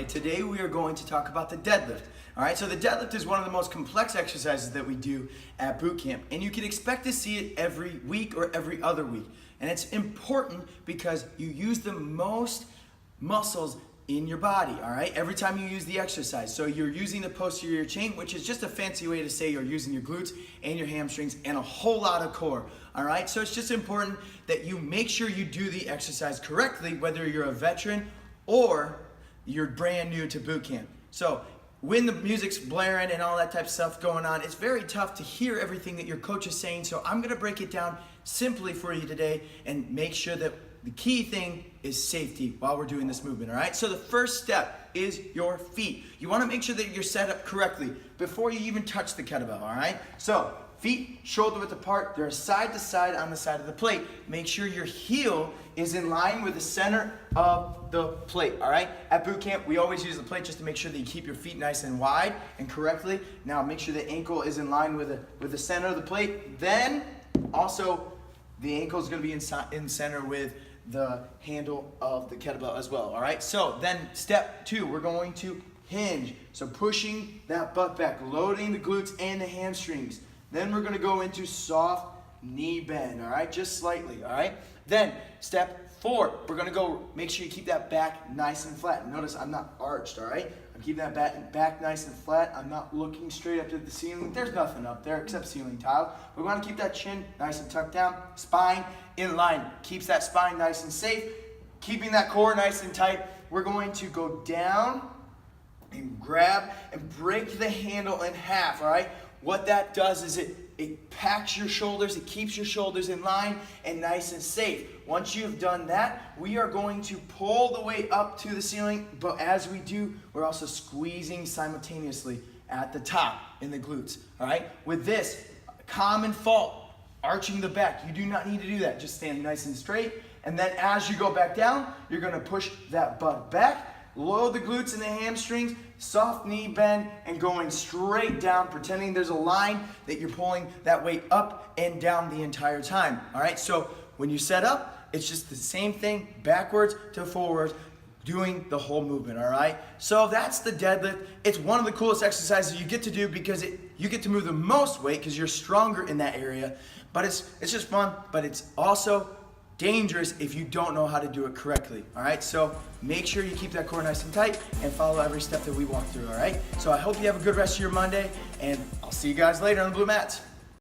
Today we are going to talk about the deadlift. All right, so the deadlift is one of the most complex exercises that we do at boot camp, and you can expect to see it every week or every other week. And it's important because you use the most muscles in your body, all right, every time you use the exercise. So you're using the posterior chain, which is just a fancy way to say you're using your glutes and your hamstrings and a whole lot of core, all right? So it's just important that you make sure you do the exercise correctly, whether you're a veteran or you're brand new to boot camp. So when the music's blaring and all that type of stuff going on, it's very tough to hear everything that your coach is saying. So I'm gonna break it down simply for you today and make sure that the key thing is safety while we're doing this movement, all right? So the first step is your feet. You wanna make sure that you're set up correctly before you even touch the kettlebell, all right? So feet shoulder width apart, they're side to side on the side of the plate. Make sure your heel is in line with the center of the plate, all right? At boot camp, we always use the plate just to make sure that you keep your feet nice and wide and correctly. Now make sure the ankle is in line with the center of the plate. Then also the ankle is gonna be in center with the handle of the kettlebell as well, all right? So then step two, we're going to hinge. So pushing that butt back, loading the glutes and the hamstrings. Then we're gonna go into soft knee bend, all right? Just slightly, all right? Then step four, we're gonna go, make sure you keep that back nice and flat. Notice I'm not arched, all right? I'm keeping that back nice and flat. I'm not looking straight up to the ceiling. There's nothing up there except ceiling tile. We wanna keep that chin nice and tucked down, spine in line. Keeps that spine nice and safe, keeping that core nice and tight. We're going to go down and grab and break the handle in half, all right? What that does is it packs your shoulders, it keeps your shoulders in line and nice and safe. Once you've done that, we are going to pull the weight up to the ceiling, but as we do, we're also squeezing simultaneously at the top in the glutes, all right? With this, common fault, arching the back. You do not need to do that. Just stand nice and straight, and then as you go back down, you're gonna push that butt back, load the glutes and the hamstrings, soft knee bend, and going straight down, pretending there's a line that you're pulling that weight up and down the entire time, all right? So when you set up, it's just the same thing, backwards to forwards, doing the whole movement, all right? So that's the deadlift. It's one of the coolest exercises you get to do because you get to move the most weight because you're stronger in that area, but it's just fun, but it's also dangerous if you don't know how to do it correctly, all right? So make sure you keep that core nice and tight and follow every step that we walk through, all right? So I hope you have a good rest of your Monday, and I'll see you guys later on the blue mats.